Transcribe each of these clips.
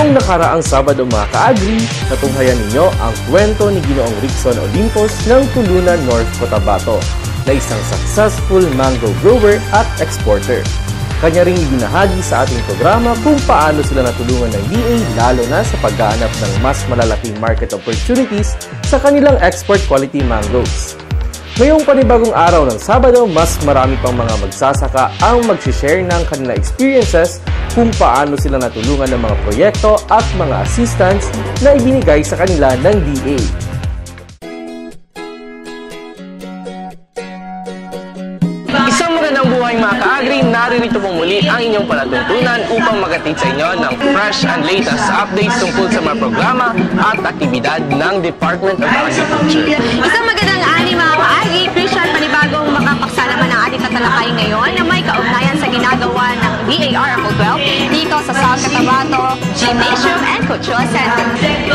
Noong nakaraang Sabado mga ka-agri, natunghayan ninyo ang kwento ni Ginoong Rickson Olympos ng Tulunan North Cotabato na isang successful mango grower at exporter. Kanya ring ibinahagi sa ating programa kung paano sila natulungan ng DA lalo na sa paghahanap ng mas malalaking market opportunities sa kanilang export quality mangoes. Ngayong panibagong araw ng Sabado, mas marami pang mga magsasaka ang mag-share ng kanilang experiences kung paano sila natulungan ng mga proyekto at mga assistance na ibinigay sa kanila ng DA. Isang magandang buhay mga ka-agri, naririto po muli ang inyong palatuntunan upang magatid sa inyo ng fresh and latest updates tungkol sa mga programa at aktibidad ng Department of Agriculture. Isang magandang ani mga ka-agri, Christian, panibagong makapaksa naman ang ating tatalakay ngayon na may kaugnayan sa ginagawa ng DAR Ako 12 dito sa South Cotabato Gymnasium and Cultural Center.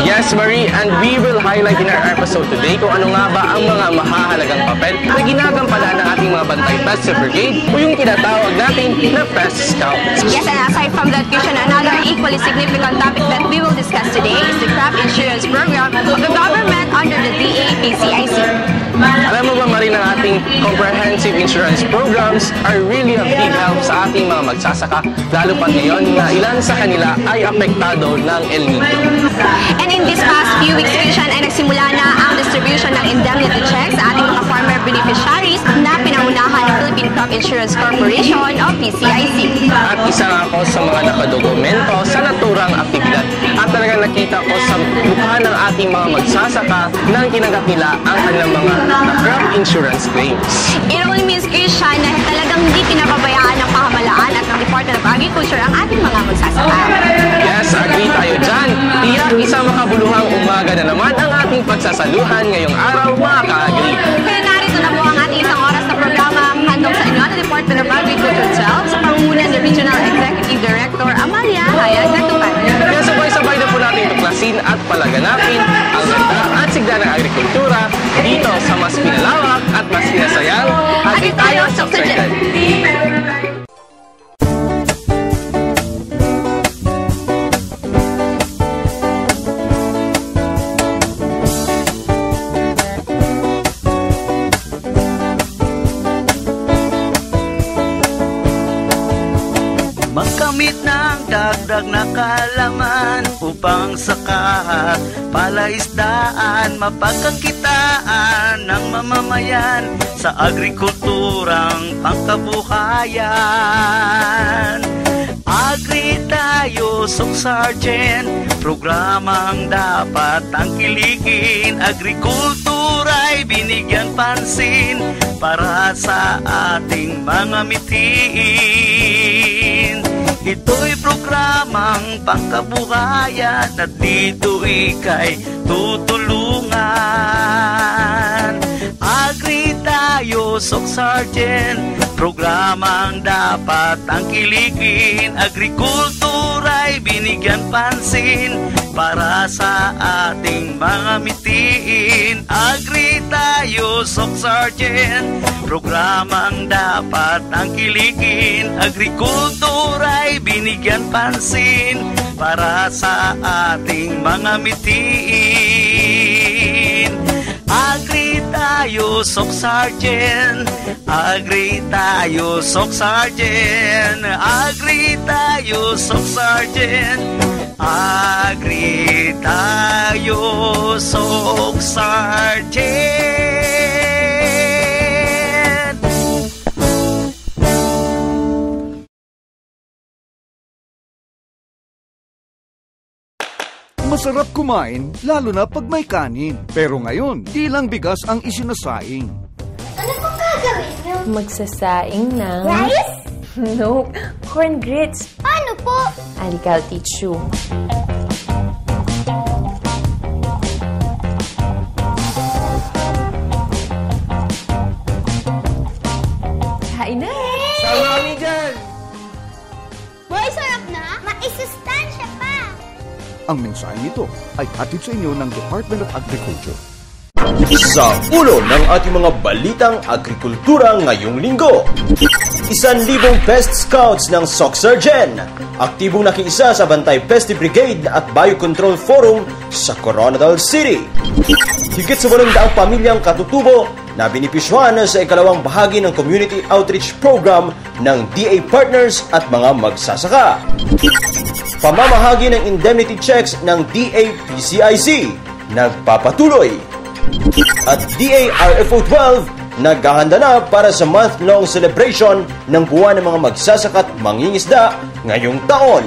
Yes, Marie, and we will highlight in our episode today kung ano nga ba ang mga mahahalagang papel na ginagampanan ng ating mga Bantay Pest Brigade o yung tinatawag natin na Pest Scouts. Yes, and aside from that, Christian, another equally significant topic that we will discuss today is the crop insurance program of the government under the DA-PCIC. Alam mo ba, Marie, ng ating comprehensive insurance programs are really a big help sa ating mga magsasaka, lalo pa ngayon na ilan sa kanila ay apektado ng El Niño. And in these past few weeks, Christian, ay nagsimula na ang distribution ng indemnity checks sa ating mga farmer beneficiaries na pinangunahan ng Philippine Crop Insurance Corporation o PCIC. At isa nga ako sa mga nakadokumento sa naturang aktibidad at talagang nakita ko sa mukha ng ating mga magsasaka nang tinanggap nila ang kanilang mga crop insurance claims. It only means, Christian, na talagang hindi pinapabayaan ng pamahalaan at ng Department of Agriculture ang ating mga magsasaka. Yes, agree tayo dyan. Tiyak isang makabuluhang umaga na naman ang ating pagsasaluhan ngayong araw, mga ka-agri. Kaya narito na po ang ating isang oras na programa handog sa inyo ng Department of Agriculture itself sa pangunguna ni Regional Executive Director Amalia Hayag Gatukan. Kaya sabay-sabay na po natin tuklasin at palaganapin ang ganda at sigla ng agrikultura dito sa mas pinalawak at mas pinasayang Agri Tayo Subsurgent. Magkamit ng dagdag na kalaman upang sakahat, palaisdaan, mapagkakitaan ng mamamayan sa agrikulturang pangkabuhayan. Agri Tayo Subsurgent, programang dapat tangkilikin. Agrikultura'y binigyan pansin para sa ating mga mitiin. Ito'y programang pangkabuhayan at dito ika'y tutulungan. Agri Tayo Subsurgent, programang dapat tangkilikin. Agrikultura'y binigyan pansin para sa ating mga mitiin. Agri Tayo Subsurgent, programang dapat tangkilikin. Agrikultura'y binigyan pansin para sa ating mga mitiin. Agri Tayo Subsurgent, Agri Tayo Subsurgent, Agri Tayo Subsurgent, Agri Tayo Subsurgent. Masarap kumain, lalo na pag may kanin. Pero ngayon, di lang bigas ang isinasaing. Ano pong gagawin niyo? Magsasaing ng... Rice? No, corn grits. Paano po? Halika, I'll teach you. Kain na! Salami dyan! Boy, sarap na? Maisustansya pa! Ang mensahe nito ay hatid sa inyo ng Department of Agriculture. Sa ulo ng ating mga balitang agrikultura ngayong linggo, 1,000 Pest Scouts ng Soxargen aktibong nakiisa sa Bantay Peste Brigade at Biocontrol Forum sa Coronadal City. Higit sa 800 pamilyang katutubo na binipisyuhan sa ikalawang bahagi ng Community Outreach Program ng DA Partners at mga magsasaka. Pamamahagi ng indemnity checks ng DA-PCIC nagpapatuloy. At DA-RFO 12 naghahanda na para sa month-long celebration ng buwan ng mga magsasaka at mangingisda ngayong taon.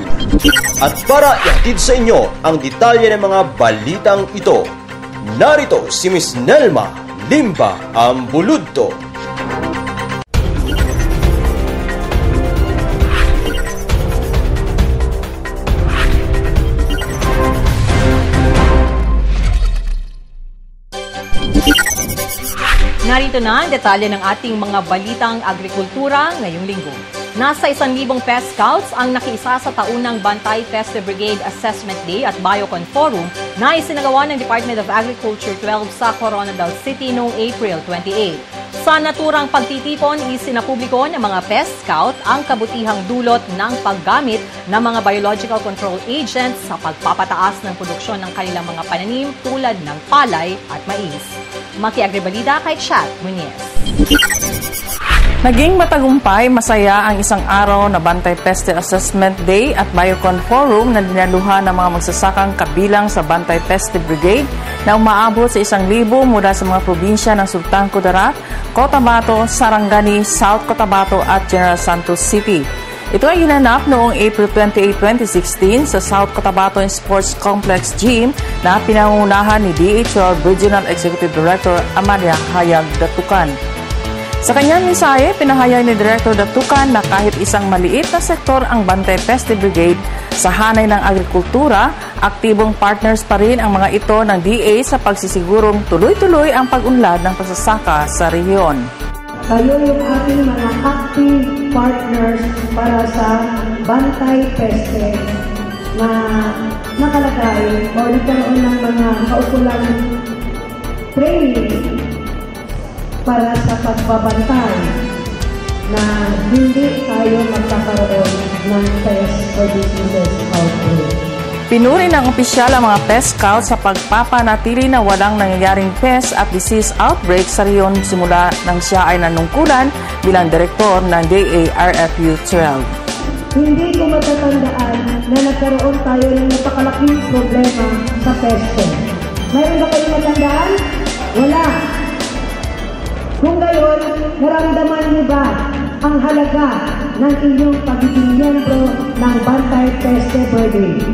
At para ihatid sa inyo ang detalye ng mga balitang ito, narito si Miss Nelma Limba Ambuludto. Narito na ang detalye ng ating mga balitang agrikultura ngayong linggo. Nasa 1,000 Pest Scouts ang nakiisa sa taunang Bantay Peste Brigade Assessment Day at Biocon Forum na isinagawa ng Department of Agriculture 12 sa Coronadal City noong April 28. Sa naturang pagtitipon, isinapubliko ng mga Pest Scout ang kabutihang dulot ng paggamit ng mga biological control agents sa pagpapataas ng produksyon ng kanilang mga pananim tulad ng palay at mais. Makiagribalida kay Chat Muñez. Naging matagumpay, masaya ang isang araw na Bantay Peste Assessment Day at Biocon Forum na dinaluhan ng mga magsasakang kabilang sa Bantay Peste Brigade na umaabot sa 1,000 mula sa mga probinsya ng Sultan Kudarat, Cotabato, Sarangani, South Cotabato at General Santos City. Ito ay ginanap noong April 28, 2016 sa South Cotabato Sports Complex Gym na pinangunahan ni DA-12 Regional Executive Director Amalia Hayag Datukan. Sa kanyang mensahe, pinahayag ni Director Datukan na kahit isang maliit na sektor ang Bantay Peste Brigade sa hanay ng agrikultura, aktibong partners pa rin ang mga ito ng DA sa pagsisigurong tuloy-tuloy ang pag-unlad ng pagsasaka sa rehiyon. Kayo yung ating mga active partners para sa Bantay Peste na nakalagay o nagkaroon ng mga kaukulang training para sa pagbabantay na hindi tayo magkakaroon ng pest or diseases outbreak. Pinuri ng opisyal ang mga pest scouts sa pagpapanatili na walang nangyayaring pest at disease outbreak sa rehiyon simula nang siya ay nanungkulan bilang direktor ng DA-RFU 12. Hindi ko matatandaan na nagkaroon tayo ng napakalaking problema sa peste. Mayroon ba kayong matandaan? Wala. Kung gayon, naramdaman niyo ba ang halaga ng inyong pagiging miyembro ng Bantay Peste Brigade?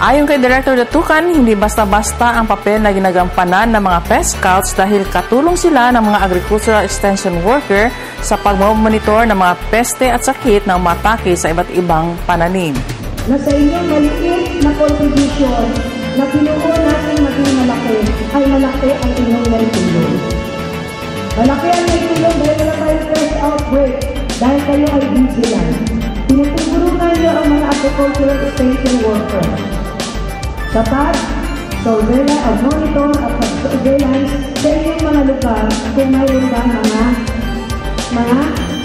Ayon kay Director Datukan, hindi basta-basta ang papel na ginagampanan ng mga pest scouts dahil katulong sila ng mga agricultural extension worker sa pagmamonitor ng mga peste at sakit na umatake sa iba't ibang pananim. Nasa inyong maliit na contribution na pinuo natin maging malaki, ay malaki ang inyong naitulong. Malaki ang naitulong dahil wala tayong pest outbreak, dahil kayo ay vigilant. Tinutulungan niyo ang mga agricultural extension worker. Sapat, surveillance at monitor at surveillance sa inyong mga lugar kung mayroon ba mga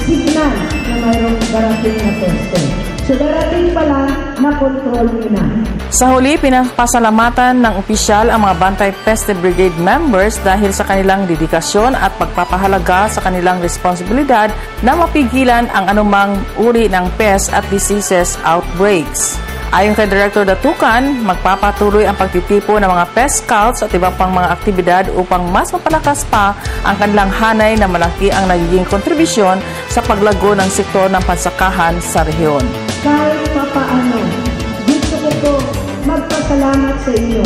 signal na mayroong darating na peste. So darating pala na control na. Sa huli, pinapasalamatan ng opisyal ang mga Bantay Peste Brigade members dahil sa kanilang dedikasyon at pagpapahalaga sa kanilang responsibilidad na mapigilan ang anumang uri ng pest at diseases outbreaks. Ayon kay Director Datukan, magpapatuloy ang pagtitipo ng mga pest scouts at iba pang mga aktibidad upang mas mapalakas pa ang kanilang hanay na malaki ang nagiging kontribusyon sa paglago ng sektor ng pansakahan sa rehiyon. Kahit papaano, gusto ko po magpasalamat sa inyo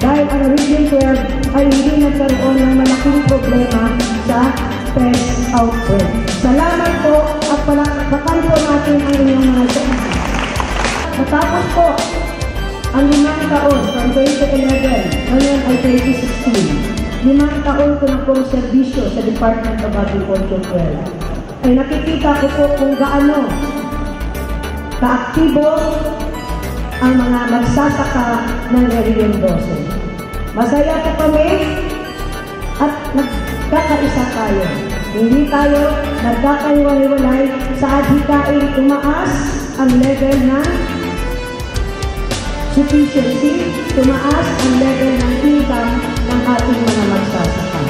dahil ang Region 12 ay hindi nagkaroon ng malaking problema sa pest outbreak. Salamat po at palakpakan po natin ang inyong mga sakit. Matapos po ang 5 taon from 2011, ngayon ay 2016, 5 taon ko na pong serbisyo sa Department of Agriculture 12, ay nakikita ko po kung gaano kaaktibo ang mga magsasaka ng Region 12. Masaya po kami at nagkakaisa tayo. Hindi tayo nagkakaiwalay sa adhikain tumaas ang level ng sufficiency, tumaas ang level ng income ng ating mga magsasaka.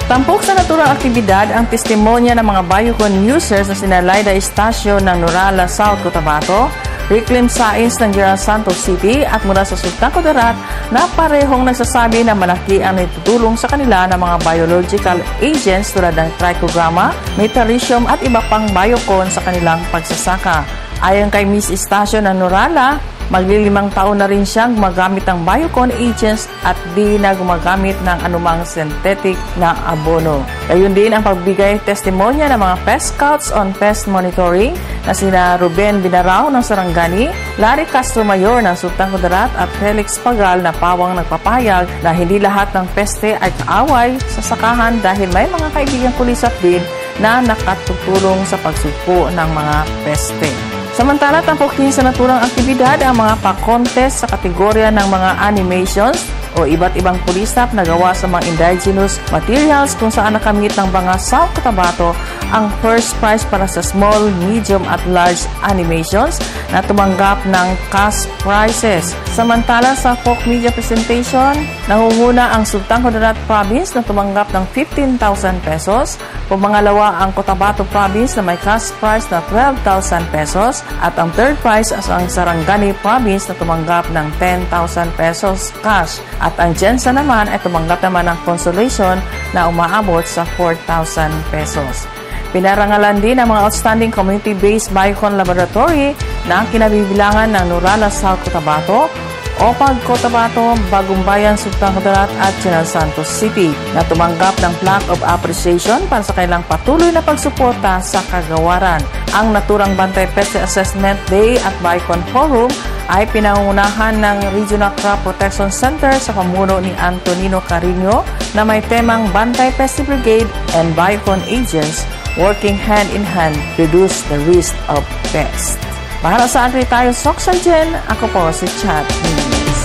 Tampok sa naturang aktibidad ang testimonya ng mga Biocon users na sina Laida Estacio ng Nurala, South Cotabato, Reclaim Science ng General Santos City at mula sa Sultan Kudarat na parehong nagsasabi na malaki ang naitutulong sa kanila ng mga biological agents tulad ng trichogramma, metarhizium at iba pang Biocon sa kanilang pagsasaka. Ayon kay Miss Estacio ng Nurala, maglilimang taon na rin siyang gumagamit ng Biocon agents at di na gumagamit ng anumang synthetic na abono. Gayun din ang pagbigay testimonya ng mga pest scouts on pest monitoring na sina Ruben Binarao ng Sarangani, Larry Castro Mayor ng Sultan Kudarat at Felix Pagal na pawang nagpapayag na hindi lahat ng peste ay kaaway sa sakahan dahil may mga kaibigang kulisap din na nakatutulong sa pagsugpo ng mga peste. Samantala, tampok din sa naturang aktibidad ang mga pa-contest sa kategorya ng mga animations o iba't ibang kulisap na gawa sa mga indigenous materials kung saan nakamit ng mga South Cotabato ang first prize para sa small, medium at large animations na tumanggap ng cash prizes. Samantala sa folk media presentation, nangunguna ang Sultan Kudarat Province na tumanggap ng 15,000 pesos. Pumangalawa ang Cotabato Province na may cash prize na 12,000 pesos at ang third prize as ang Sarangani Province na tumanggap ng 10,000 pesos cash. At ang Jensa naman ay tumanggap naman ng consolation na umaabot sa 4,000 pesos. Pinarangalan din ang mga outstanding community-based Biocon Laboratory na kinabibilangan ng Nurala, South Cotabato, Opag Cotabato, Bagumbayan, Sultan Kudarat at General Santos City na tumanggap ng plaque of appreciation para sa kanilang patuloy na pagsuporta sa kagawaran. Ang naturang Bantay Pest Assessment Day at Biocon Forum ay pinangunahan ng Regional Crop Protection Center sa pamuno ni Antonino Carino na may temang Bantay Pest Brigade and Biocon Agents working hand in hand to reduce the risk of pests. Para sa Agri Tayo Soxargen, ako po si Chad Nunes.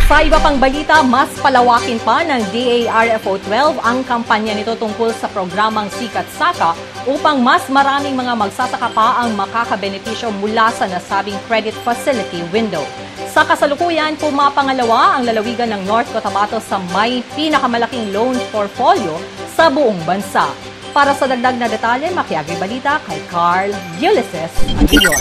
Sa iba pang balita, mas palawakin pa ng DARFO 12 ang kampanya nito tungkol sa programang Sikat Saka upang mas maraming mga magsasaka pa ang makakabenepisyo mula sa nasabing credit facility window. Sa kasalukuyan, pumapangalawa ang lalawigan ng North Cotabato sa may pinakamalaking loan portfolio sa buong bansa. Para sa dagdag na detalye, makiagribalita kay Carl Ulysses Antior.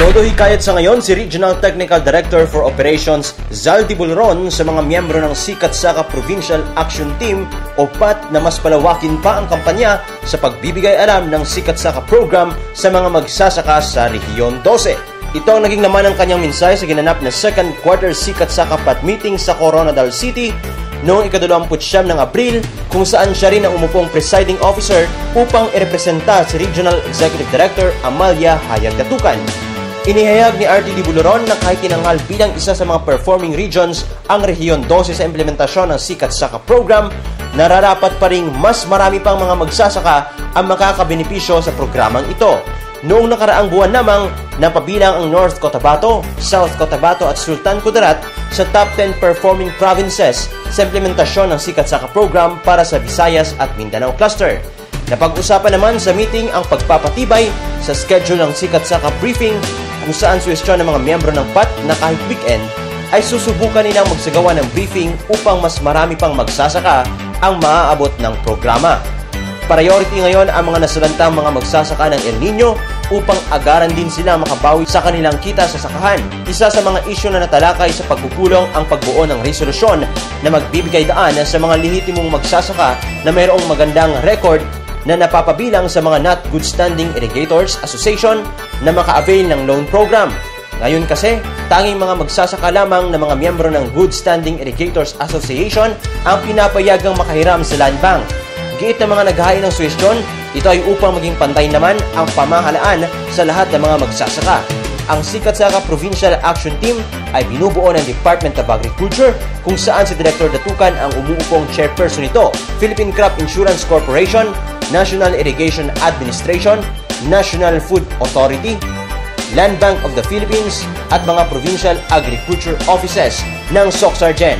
Todo hikayat sa ngayon si Regional Technical Director for Operations Zaldi Bulron sa mga miyembro ng Sikat Saka Provincial Action Team o PAT na mas palawakin pa ang kampanya sa pagbibigay alam ng Sikat Saka Program sa mga magsasaka sa Rehiyon 12. Ito ang naging naman ang kanyang mensahe sa ginanap na second quarter Sikat Saka PAT meeting sa Coronadal City noong ika-29 ng Abril kung saan siya rin ang umupong presiding officer upang irepresenta si Regional Executive Director Amalia Hayag Datukan. Inihayag ni RTD Buluron na kahit tinanghal bilang isa sa mga performing regions ang Rehiyon 12 sa implementasyon ng Sikat Saka Program, nararapat pa ring mas marami pang mga magsasaka ang makakabenepisyo sa programang ito. Noong nakaraang buwan namang napabilang ang North Cotabato, South Cotabato at Sultan Kudarat sa top 10 performing provinces sa implementasyon ng Sikat Saka Program para sa Visayas at Mindanao Cluster. Napag-usapan naman sa meeting ang pagpapatibay sa schedule ng Sikat Saka Briefing kung saan suwestyon ng mga miyembro ng PAT na kahit weekend ay susubukan nilang magsagawa ng briefing upang mas marami pang magsasaka ang maaabot ng programa. Priority ngayon ang mga nasalantang mga magsasaka ng El Nino upang agaran din sila makabawi sa kanilang kita sa sakahan. Isa sa mga isyu na natalakay sa pagpupulong ang pagbuo ng resolusyon na magbibigay daan sa mga lehitimong magsasaka na mayroong magandang record na napapabilang sa mga Not Good Standing Irrigators Association na maka-avail ng loan program. Ngayon kasi, tanging mga magsasaka lamang na mga miyembro ng Good Standing Irrigators Association ang pinapayagang makahiram sa land bank. Giit ng mga naghahain ng suwestyon, ito ay upang maging pantay naman ang pamahalaan sa lahat ng mga magsasaka. Ang Sikat Saka Provincial Action Team ay binubuo ng Department of Agriculture kung saan si Director Datukan ang umuupong chairperson nito, Philippine Crop Insurance Corporation, National Irrigation Administration, National Food Authority, Land Bank of the Philippines at mga Provincial Agriculture Offices ng SOCSARGEN.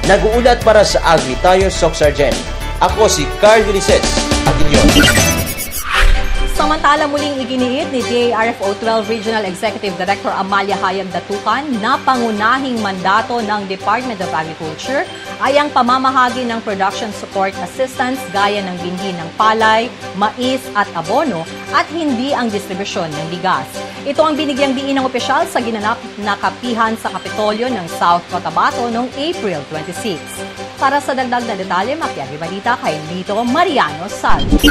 Nag-uulat para sa Agri Tayo SOCSARGEN. Ako si Carl Ulises Aguilion. Samantala muling iginiit ni DARFO 12 Regional Executive Director Amalia Hayag Datukan na pangunahing mandato ng Department of Agriculture ay ang pamamahagi ng production support assistance gaya ng binhi ng palay, mais at abono at hindi ang distribusyon ng bigas. Ito ang binigyang diin ng opisyal sa ginanap na kapihan sa Kapitolyo ng South Cotabato noong April 26. Para sa dagdag na detalye, makiagi balita kay Lito Mariano Salvo.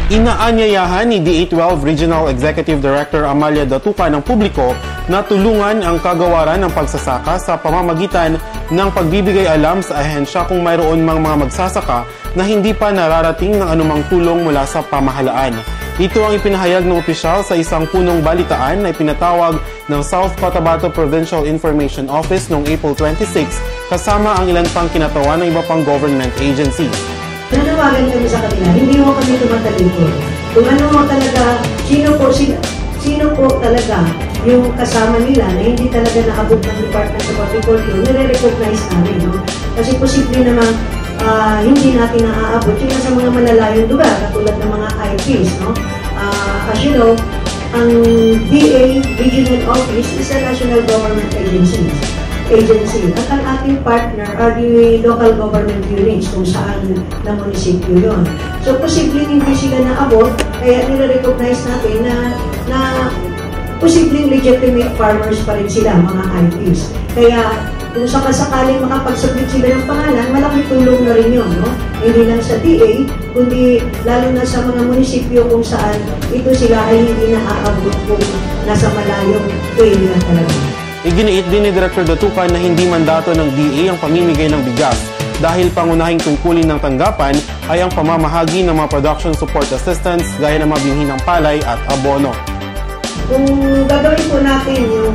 Inaanyayahan ni DA12 Regional Executive Director Amalia Datukan ng publiko na tulungan ang kagawaran ng pagsasaka sa pamamagitan ng pagbibigay alam sa ahensya kung mayroon mang mga magsasaka na hindi pa nararating ng anumang tulong mula sa pamahalaan. Ito ang ipinahayag ng opisyal sa isang punong balitaan na ipinatawag ng South Cotabato Provincial Information Office noong April 26 kasama ang ilan pang kinatawan ng iba pang government agencies. Nanawagan kami sa kanila, hindi mo kami tumatalikod. Kung ano mo talaga, sino po talaga yung kasama nila na hindi talaga naabot ng Department of Agriculture, nire-recognize namin. No? Kasi posible naman hindi natin naaabot yun sa mga malalayong lugar, katulad ng mga IPs. No? As you know, ang DA Regional Office is a national government agency. At ang ating partner are the local government units kung saan na munisipyo yun. So, posibleng hindi sila naabot, kaya nire-recognize natin na posibleng legitimate farmers pa rin sila, mga IPs. Kaya, kung sakasakaling makapag-submit sila ng pangalan, malaking tulong na rin yun, no? Hindi lang sa DA, kundi lalo na sa mga munisipyo kung saan ito sila ay hindi naaabot kung nasa malayong area talaga. Iginiit din ni Director Datukan na hindi mandato ng DA ang pamimigay ng bigas dahil pangunahing tungkulin ng tanggapan ay ang pamamahagi ng mga production support assistance gaya ng mga binhi ng palay at abono. Kung gagawin po natin yung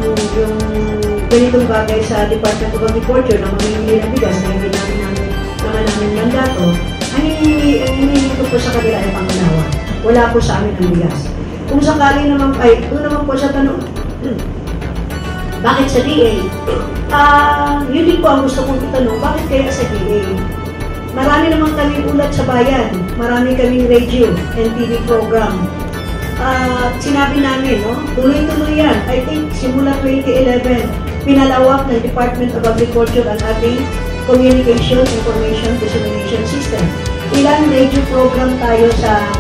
ganitong bagay sa Department of Agriculture na mamimili ng bigas na hindi namin mandato, ang hinihingi ko po sa kanila ay pangunawa. Wala po sa amin ang bigas. Kung sakali naman ay, doon naman po sa tanong, bakit sa DA? Yun din po ang gusto kong itanong, bakit kaya sa DA? Marami naman kaming ulat sa bayan, marami kaming radio and TV program. Sinabi namin, no? Tuloy-tuloy yan. I think simula 2011, pinalawak ng Department of Agriculture ang ating Communication Information Dissemination System. Ilang radio program tayo sa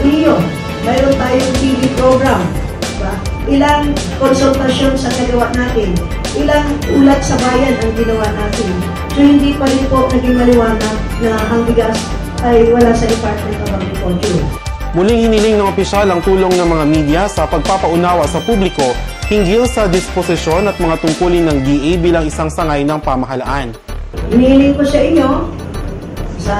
Rio. Mayroon tayong TV program. Diba? Ilang konsultasyon sa nagawa natin, ilang ulat sa bayan ang ginawa natin. So hindi pa rin po naging maliwanag na ang bigas ay wala sa Department of Agriculture. Muling hiniling ng opisyal ang tulong ng mga media sa pagpapaunawa sa publiko hinggil sa disposisyon at mga tungkulin ng DA bilang isang sangay ng pamahalaan. Hinihiling ko sa inyo, sa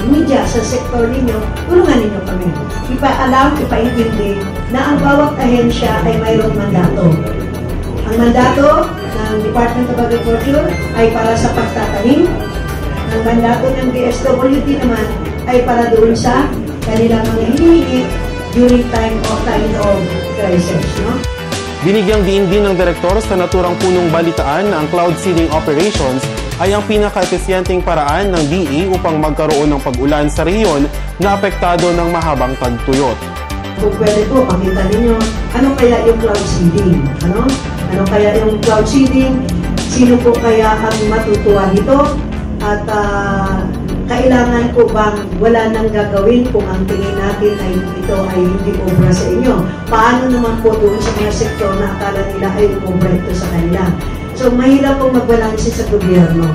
media, sa sektor ninyo, tulungan ninyo kami. Ipaalam, ipaintindi na ang bawat ahensya ay mayroong mandato. Ang mandato ng Department of Agriculture ay para sa pagtatanim. Ang mandato ng DSWD naman ay para doon sa kanilang mga hinihingi during time of crisis. No? Binigyang diin din ng direktor sa naturang punong balitaan na ang cloud seeding operations ay ang pinaka-epesyenteng paraan ng DA upang magkaroon ng pag-ulan sa rehiyon na apektado ng mahabang tagtuyot. Kung pwede po, pakita ninyo, ano kaya yung cloud seeding? Ano kaya yung cloud seeding? Sino po kaya ang matutuwa nito? At kailangan po bang wala nang gagawin kung ang tingin natin ay ito ay hindi obra sa inyo? Paano naman po doon sa mga sektor na akala nila ay obra ito sa kanila? So, mahirap pong magbalanse sa gobyerno.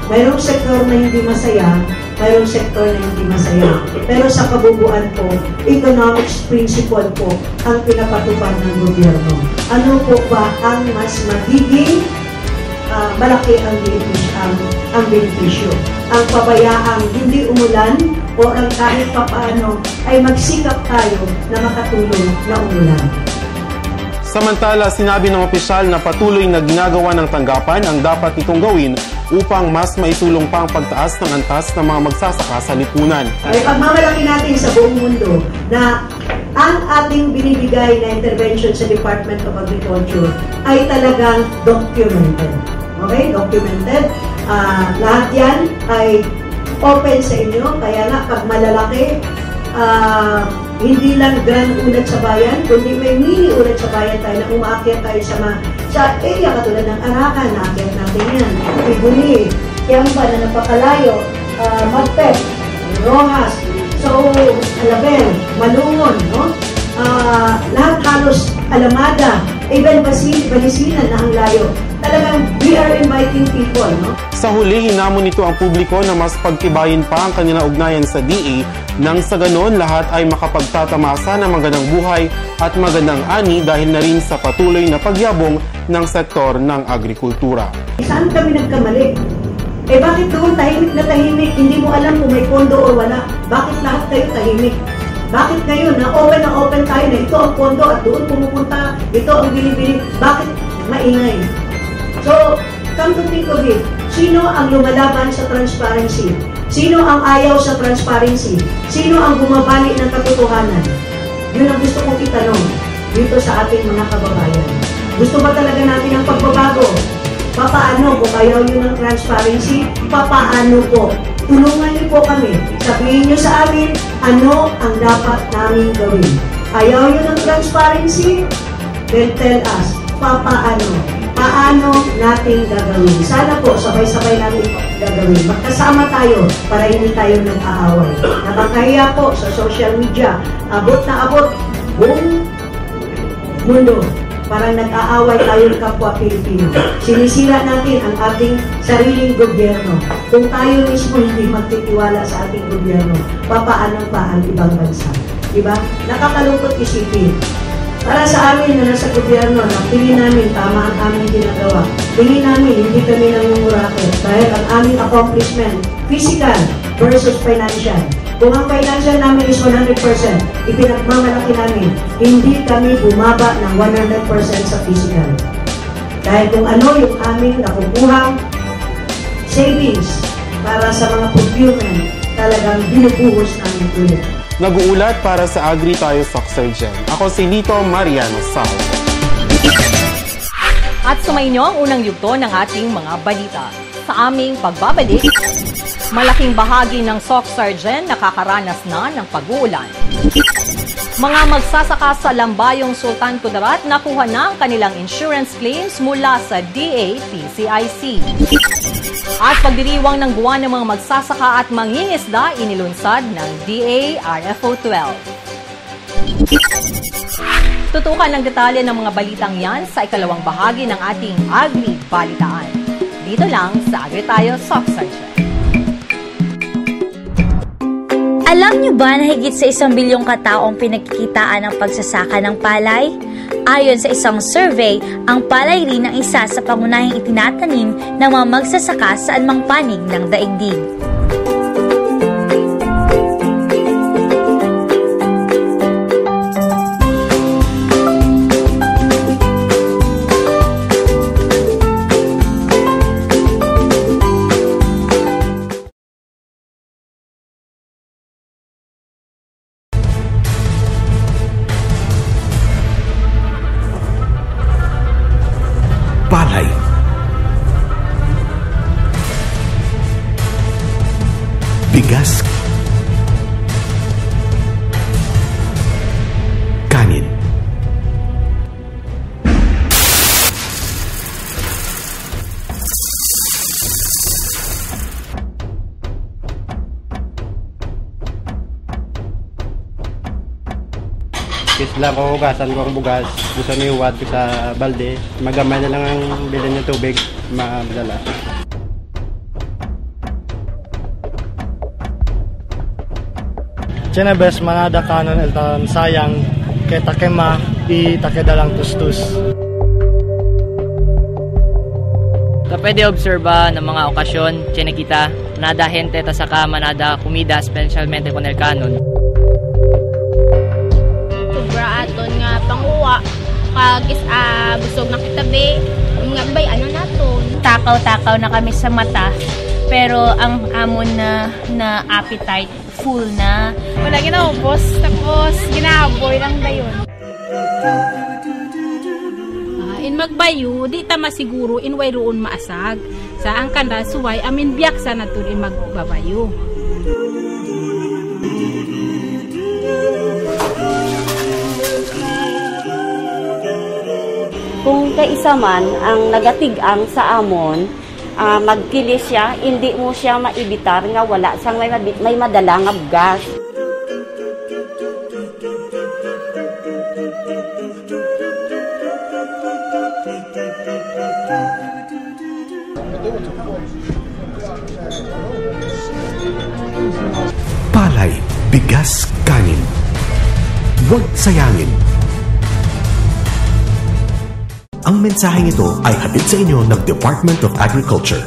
Mayroong sektor na hindi masaya, mayroong sektor na hindi masaya. Pero sa kabubuan po, economics principle po ang pinapatupad ng gobyerno. Ano po ba ang mas magiging malaki ang benepisyo? Ang pabayaang hindi umulan o ang kahit papaano ay magsikap tayo na makatulong na umulan. Samantala, sinabi ng opisyal na patuloy na ginagawa ng tanggapan ang dapat itong gawin upang mas maisulong pa ang pagtaas ng antas ng mga magsasaka sa lipunan. Ay pagmamalaki natin sa buong mundo na ang ating binibigay na intervention sa Department of Agriculture ay talagang documented. Okay? Documented. Lahat yan ay open sa inyo. Kaya nga, pag malalaki, hindi lang grand ulat sa bayan, kundi may mini ulat sa bayan tayo na umaakyat tayo sa area katulad ng Arakan, naakyat natin yan. Ibuli, Kiamba na napakalayo, Magpet, Rojas, so, Alabel, Malungon, no? Lahat halos Alamada, even Balisinan na ang layo. Talagang we are inviting people, no? Sa huli, hinamon nito ang publiko na mas pagtibayin pa ang kanilang ugnayan sa DA nang sa ganon lahat ay makapagtatamasa ng magandang buhay at magandang ani dahil na rin sa patuloy na pagyabong ng sektor ng agrikultura. Saan kami nagkamali? Bakit doon tahimik na tahimik? Hindi mo alam kung may pondo o wala. Bakit lahat kayo tahimik? Bakit ngayon na open tayo na ito ang pondo at doon pumupunta, ito ang binibili? Bakit maingay? So, come to think of it, sino ang lumalaban sa transparency? Sino ang ayaw sa transparency? Sino ang bumabalik ng katotohanan? Yun ang gusto kong itanong dito sa ating mga kababayan. Gusto ba talaga natin ang pagbabago? Papaano kung ayaw nyo ng transparency? Papaano po? Tulungan niyo po kami. Sabihin niyo sa amin, ano ang dapat namin gawin? Ayaw nyo ng transparency? Then tell us, papaano? Paano natin gagawin? Sana po, sabay-sabay natin gagawin. Magkasama tayo para hindi tayo nag-aaway. Nakakahiya po sa social media. Abot na abot. Buong mundo. Parang nag-aaway tayo ng kapwa Pilipino. Sinisira natin ang ating sariling gobyerno. Kung tayo mismo hindi magtitiwala sa ating gobyerno, papaano pa ang ibang bansa? Diba? Nakakalungkot isipin. Para sa amin na nasa gobyerno, na tingin namin tama ang aming ginagawa. Tingin namin hindi kami nangungurakot dahil ang aming accomplishment, physical versus financial. Kung ang financial namin is 100%, ipinagmamalaki namin, hindi kami bumaba ng 100% sa physical. Dahil kung ano yung aming nakukuhang savings para sa mga procurement, talagang binubuhos namin ulit. Nag-uulat para sa Agri Tayo Soxergen. Ako si Lito Mariano Sal. At sumainyo ang unang yugto ng ating mga balita. Sa aming pagbabalik, malaking bahagi ng Soxergen nakakaranas na ng pag-uulan. Mga magsasaka sa Lambayong Sultan Kudarat nakuha na ang kanilang insurance claims mula sa DA-PCIC. At pagdiriwang ng buwan ng mga magsasaka at mangingisda inilunsad ng DA-RFO 12. Tutukan ng detalye ng mga balitang yan sa ikalawang bahagi ng ating Agri-Balitaan. Dito lang sa Agri Tayo Soxergen. Alam niyo ba na higit sa 1 bilyong kataong pinagkikitaan ang pagsasaka ng palay? Ayon sa isang survey, ang palay rin ang isa sa pangunahing itinatanim ng mga magsasaka sa anumang panig ng daigdig. Palay, bigas, kanin, Kisla ko, hugasan ko ang bugas. Gusto niyo iwad ko sa balde. Magamay na lang ang bilhin ng tubig. Madala. Chena bes manada kanon eltan sayang kay takema di takedalang tustus. Pwede obserba ng mga okasyon, chena kita, nada hente ta saka manada kumida specialmente con el kanon. Aton nga panguwa kagis busog na kitabi mga bay ano naton takaw-takaw na kami sa mata pero ang amon na appetite full na. Wala ginaubos, tapos ginahaboy lang na yun. In magbayo, di ta masiguro in way roon maasag. Sa ang kanda suway, amin biyak sa natin in magbabayo. Kung kaisa man ang nagatigang sa amon, magkilis siya, hindi mo siya maibitar nga wala sang may madala nga bugas. Palay, bigas, kanin. Huwag sayangin. Ang mensaheng ito ay hatid sa inyo ng Department of Agriculture.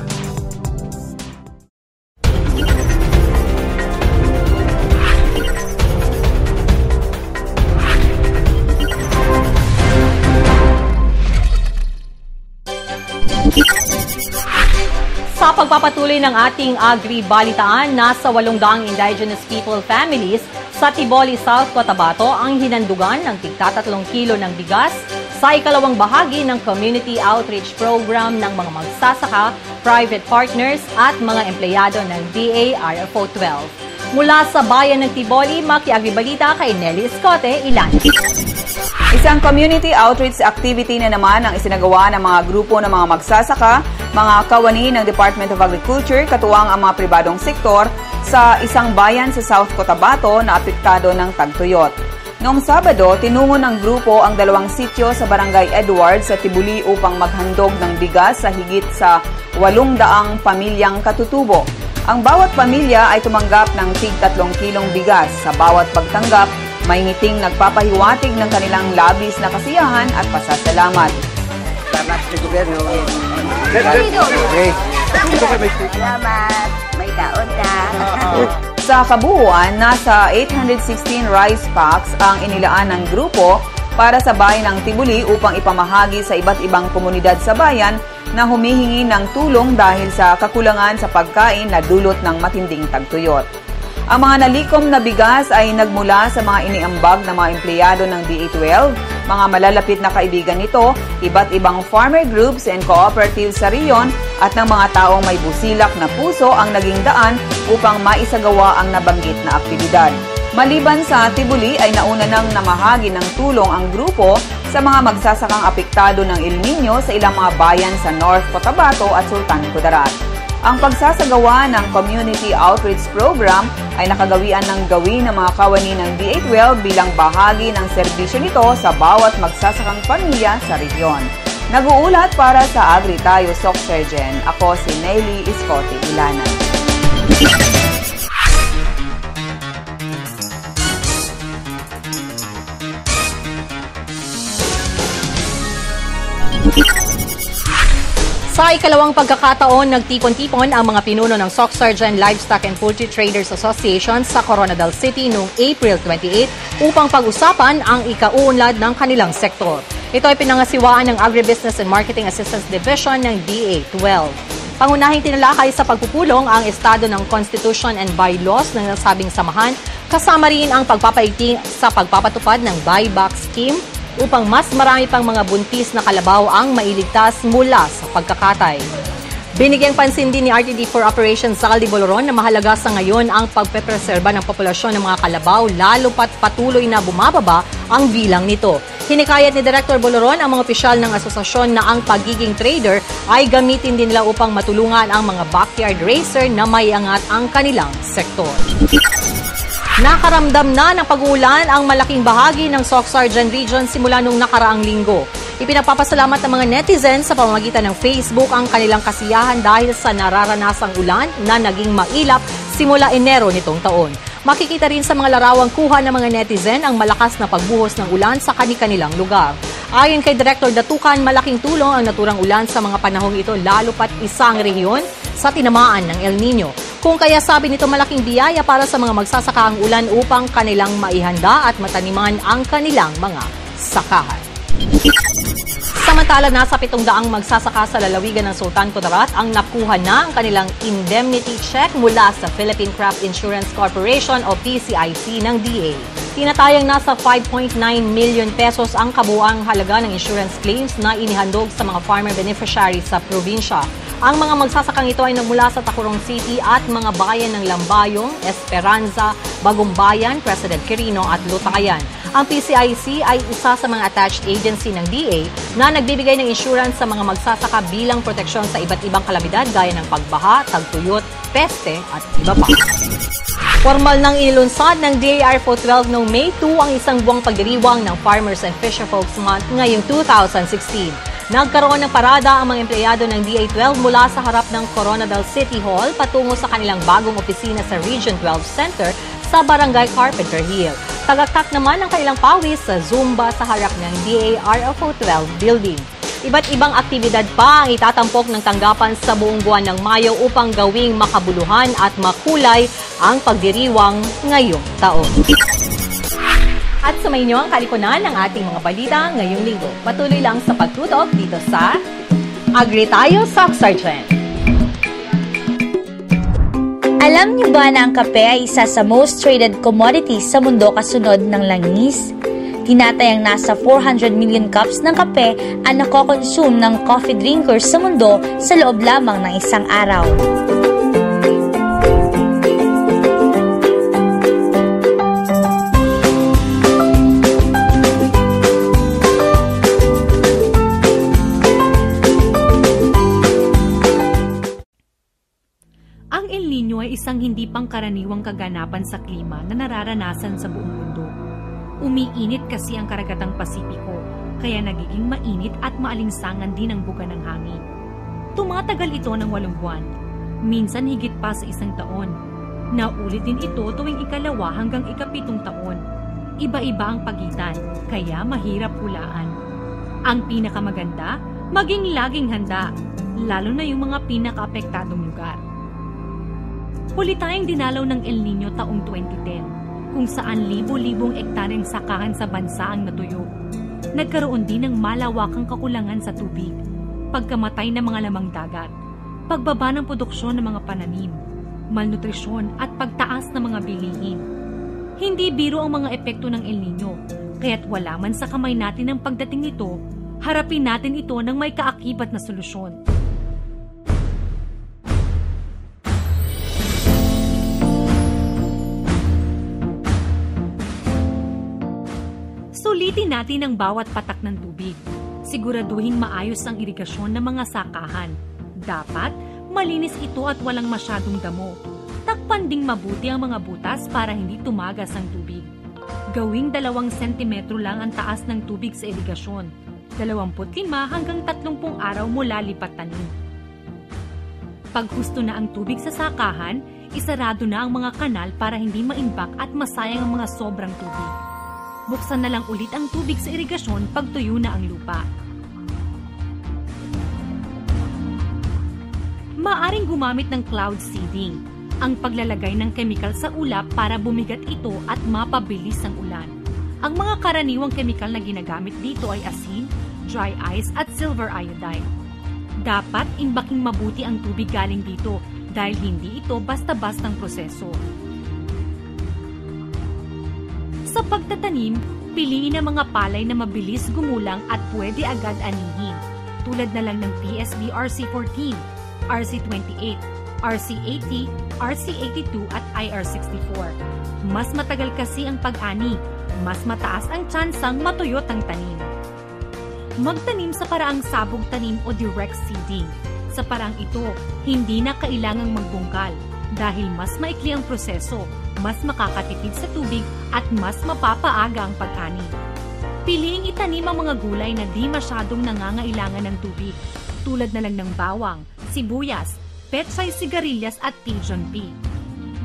Sa pagpapatuloy ng ating agri-balitaan, nasa 800 indigenous people families sa Tiboli, South Cotabato ang hinandugan ng tig-3 kilo ng bigas sa ikalawang bahagi ng Community Outreach Program ng mga magsasaka, private partners at mga empleyado ng DARFO 12. Mula sa bayan ng Tiboli, maki-agri-balita kay Nelly Escote, Ilan. Isang community outreach activity na naman ang isinagawa ng mga grupo ng mga magsasaka, mga kawani ng Department of Agriculture, katuwang ang mga pribadong sektor sa isang bayan sa South Cotabato na apektado ng tagtuyot. Noong Sabado, tinungo ng grupo ang 2 sityo sa Barangay Edward sa Tibuli upang maghandog ng bigas sa higit sa 800 pamilyang katutubo. Ang bawat pamilya ay tumanggap ng tig-3 kilong bigas. Sa bawat pagtanggap, may ngiting nagpapahiwatig ng kanilang labis na kasiyahan at pasasalamat. Salamat sa gobyerno. Salamat. May taon ka. Sa kabuuan, nasa 816 rice packs ang inilaan ng grupo para sa bayan ng Tibuli upang ipamahagi sa iba't ibang komunidad sa bayan na humihingi ng tulong dahil sa kakulangan sa pagkain na dulot ng matinding tagtuyot. Ang mga nalikom na bigas ay nagmula sa mga iniambag na mga empleyado ng DA12, mga malalapit na kaibigan nito, iba't ibang farmer groups and cooperatives sa riyon at ng mga taong may busilak na puso ang naging daan upang maisagawa ang nabanggit na aktibidad. Maliban sa Tibuli ay nauna nang namahagi ng tulong ang grupo sa mga magsasakang apektado ng El Nino sa ilang mga bayan sa North Cotabato at Sultan Kudarat. Ang pagsasagawa ng Community Outreach Program ay nakagawian ng gawin ng mga kawani ng DA12 bilang bahagi ng serbisyo nito sa bawat magsasakang pamilya sa rehiyon. Nag-uulat para sa Agri Tayo Soksergen, ako si Nelly Escote Ilana. Sa ikalawang pagkakataon, nagtipon-tipon ang mga pinuno ng Soksergen Livestock and Poultry Traders Association sa Coronadal City noong April 28 upang pag-usapan ang ikauunlad ng kanilang sektor. Ito ay pinangasiwaan ng Agribusiness and Marketing Assistance Division ng DA12. Pangunahing tinalakay sa pagpupulong ang estado ng Constitution and bylaws ng nasabing samahan, kasama rin ang pagpapaigting sa pagpapatupad ng buyback scheme upang mas marami pang mga buntis na kalabaw ang mailigtas mula sa pagkakatay. Binigyang pansin din ni RTD4 Operations Saldi Boloron na mahalaga sa ngayon ang pagpepreserba ng populasyon ng mga kalabaw lalo pat patuloy na bumababa ang bilang nito. Hinikayat ni Director Boloron ang mga opisyal ng asosasyon na ang pagiging trader ay gamitin din nila upang matulungan ang mga backyard racer na maiangat ang kanilang sektor. Nakaramdam na ng pag-uulan ang malaking bahagi ng Soksergen region simula nung nakaraang linggo. Ipinapapasalamat ng mga netizens sa pamamagitan ng Facebook ang kanilang kasiyahan dahil sa nararanasang ulan na naging mailap simula Enero nitong taon. Makikita rin sa mga larawang kuha ng mga netizen ang malakas na pagbuhos ng ulan sa kani-kanilang lugar. Ayon kay Director Datukan, malaking tulong ang naturang ulan sa mga panahong ito lalo pat isang rehiyon sa tinamaan ng El Nino. Kung kaya sabi nito malaking biyaya para sa mga magsasaka ang ulan upang kanilang maihanda at mataniman ang kanilang mga sakahan. Samantala, nasa 700 magsasaka sa lalawigan ng Sultan Kudarat ang nakuha na ang kanilang indemnity check mula sa Philippine Crop Insurance Corporation o PCIC ng DA. Tinatayang nasa 5.9 million pesos ang kabuuang halaga ng insurance claims na inihandog sa mga farmer beneficiaries sa probinsya. Ang mga magsasakang ito ay nagmula sa Tacurong City at mga bayan ng Lambayong, Esperanza, Bagong Bayan, President Quirino at Lutacayan. Ang PCIC ay isa sa mga attached agency ng DA na nagbibigay ng insurance sa mga magsasaka bilang proteksyon sa iba't ibang kalamidad gaya ng pagbaha, tagtuyot, peste at iba pa. Formal nang inilunsad ng DARFO 12 noong May 2 ang isang buwang pagdiriwang ng Farmers and Fisherfolks Month ngayong 2016. Nagkaroon ng parada ang mga empleyado ng DA12 mula sa harap ng Coronadal City Hall patungo sa kanilang bagong opisina sa Region 12 Center sa Barangay Carpenter Hill. Tagaktak naman ang kanilang pawis sa Zumba sa harap ng DARFO 12 building. Iba't ibang aktibidad pa ang itatampok ng tanggapan sa buong buwan ng Mayo upang gawing makabuluhan at makulay ang pagdiriwang ngayong taon. At sumayin niyo ang kalipunan ng ating mga balita ngayong linggo. Patuloy lang sa pagtutok dito sa Agri Tayo Socsargen. Alam niyo ba na ang kape ay isa sa most traded commodities sa mundo kasunod ng langis? Tinatayang nasa 400 million cups ng kape ang nakokonsume ng coffee drinkers sa mundo sa loob lamang ng isang araw. Ang El Niño ay isang hindi pangkaraniwang kaganapan sa klima na nararanasan sa buong mundo. Umiinit kasi ang karagatang Pasipiko, kaya nagiging mainit at maalinsangan din ang buga ng hangin. Tumatagal ito ng 8 buwan, minsan higit pa sa 1 taon. Naulit din ito tuwing ikalawa hanggang ika-7 taon. Iba-iba ang pagitan, kaya mahirap hulaan. Ang pinakamaganda, maging laging handa, lalo na yung mga pinaka-apektadong lugar. Huli tayong dinalaw ng El Niño taong 2010, kung saan libo-libong ektaryeng sakahan sa bansa ang natuyo. Nagkaroon din ng malawakang kakulangan sa tubig, pagkamatay ng mga lamang dagat, pagbaba ng produksyon ng mga pananim, malnutrisyon at pagtaas ng mga bilihin. Hindi biro ang mga epekto ng El Niño, kaya't wala man sa kamay natin ang pagdating nito, harapin natin ito ng may kaakibat na solusyon. Sulitin natin ang bawat patak ng tubig. Siguraduhin maayos ang irigasyon ng mga sakahan. Dapat malinis ito at walang masyadong damo. Takpan ding mabuti ang mga butas para hindi tumagas ang tubig. Gawing 2 sentimetro lang ang taas ng tubig sa irigasyon. 25 hanggang 30 araw mula lipat tanim. Pag husto na ang tubig sa sakahan, isarado na ang mga kanal para hindi maimbak at masayang ang mga sobrang tubig. Buksan na lang ulit ang tubig sa irigasyon pag tuyo na ang lupa. Maaring gumamit ng cloud seeding, ang paglalagay ng kemikal sa ulap para bumigat ito at mapabilis ang ulan. Ang mga karaniwang kemikal na ginagamit dito ay asin, dry ice at silver iodide. Dapat imbaking mabuti ang tubig galing dito dahil hindi ito basta-bastang proseso. Sa pagtatanim, piliin ang mga palay na mabilis gumulang at pwede agad anihin, tulad na lang ng PSB RC14, RC28, RC80, RC82 at IR64. Mas matagal kasi ang pag-ani, mas mataas ang tsansang matuyot ang tanim. Magtanim sa paraang sabog tanim o direct seeding. Sa paraang ito, hindi na kailangang magbungkal dahil mas maikli ang proseso, mas makakatipid sa tubig at mas mapapaaga ang pag-ani. Piliing itanim ang mga gulay na di masyadong nangangailangan ng tubig, tulad na lang ng bawang, sibuyas, pechay sigarilyas at pigeon pea.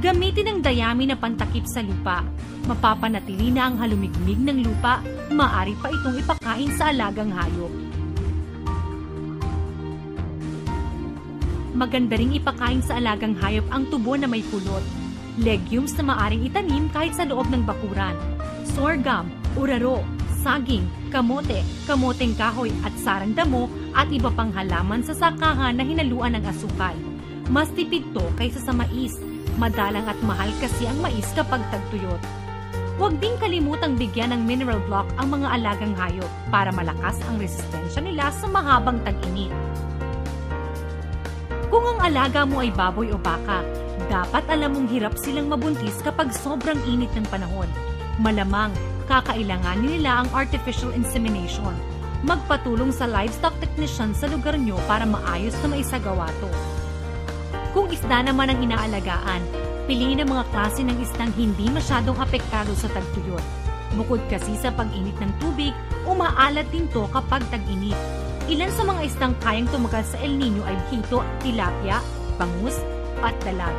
Gamitin ang dayami na pantakip sa lupa. Mapapanatili na ang halumigmig ng lupa, maaari pa itong ipakain sa alagang hayop. Maganda ring ipakain sa alagang hayop ang tubo na may pulot. Legumes na maaring itanim kahit sa loob ng bakuran. Sorghum, uraro, saging, kamote, kamoteng kahoy at sarandamo at iba pang halaman sa sakahan na hinaluan ng asukal. Mas tipid to kaysa sa mais. Madalang at mahal kasi ang mais kapag tagtuyot. Huwag ding kalimutang bigyan ng mineral block ang mga alagang hayop para malakas ang resistensya nila sa mahabang tag-init. Kung ang alaga mo ay baboy o baka, dapat alam mong hirap silang mabuntis kapag sobrang init ng panahon. Malamang, kakailanganin nila ang artificial insemination. Magpatulong sa livestock technician sa lugar nyo para maayos na maisagawa to. Kung isda naman ang inaalagaan, piliin ang mga klase ng isdang hindi masyadong apektado sa tagtuyot. Bukod kasi sa pag-init ng tubig, umaalat din to kapag tag-init. Ilan sa mga isdang kayang tumagal sa El Nino ay hito, tilapia, bangus, at dalag.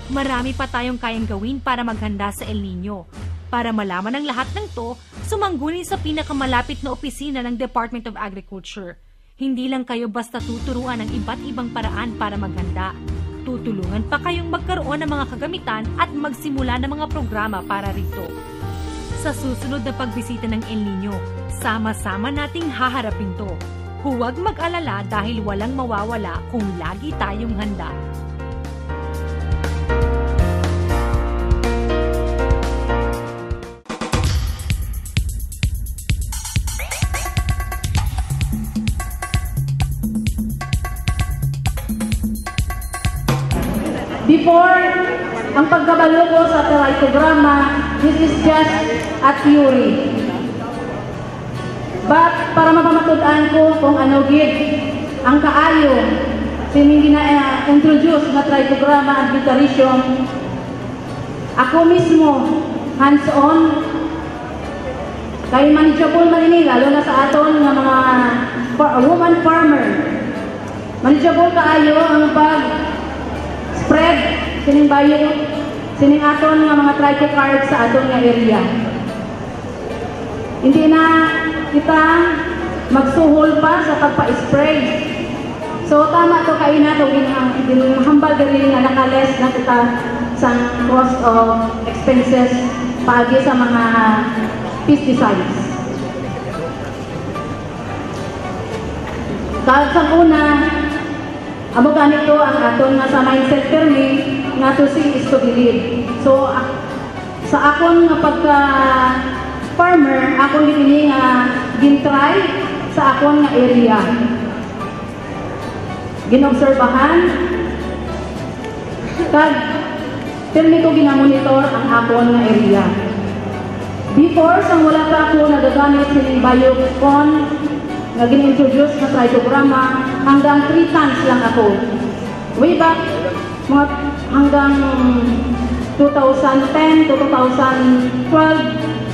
Marami pa tayong kayang gawin para maghanda sa El Nino. Para malaman ang lahat ng to, sumangguni sa pinakamalapit na opisina ng Department of Agriculture. Hindi lang kayo basta tuturuan ng iba't ibang paraan para maghanda. Tutulungan pa kayong magkaroon ng mga kagamitan at magsimula ng mga programa para rito. Sa susunod na pagbisita ng El Nino, sama-sama nating haharapin to. Huwag mag-alala dahil walang mawawala kung lagi tayong handa. Before ang pagkabalo ko sa telegrama, this is just a theory. But para mapamatud-an ko kung ano gid ang kaayo sining gina-introduce na trichogramma at vitarium, ako mismo hands-on kay manageable man ini, lalo na sa aton nga mga woman farmer. Manageable kaayo ang pag-spread sining bayo, sining aton nga mga trichocards sa aton nga area. Hindi na kita magsuhol pa sa pagpa-spray. So tama to kay na to ginhambal diri nga nakales na kita sa cost of expenses paagi sa mga pesticides. Kahit sa una, amo ganito ang aton nga sa mindset termi nga to see is to believe. So sa akon nga pagka farmer, akong gini nga gintry sa akong nga area. Ginobserbahan, kag pirmi ko ginamonitor ang akong nga area. Before, sang wala pa ako nagagamit sining biocon nga gin-introduce na trichogramma, hanggang 3 tons lang ako. Way back, mga hanggang 2010 to 2012,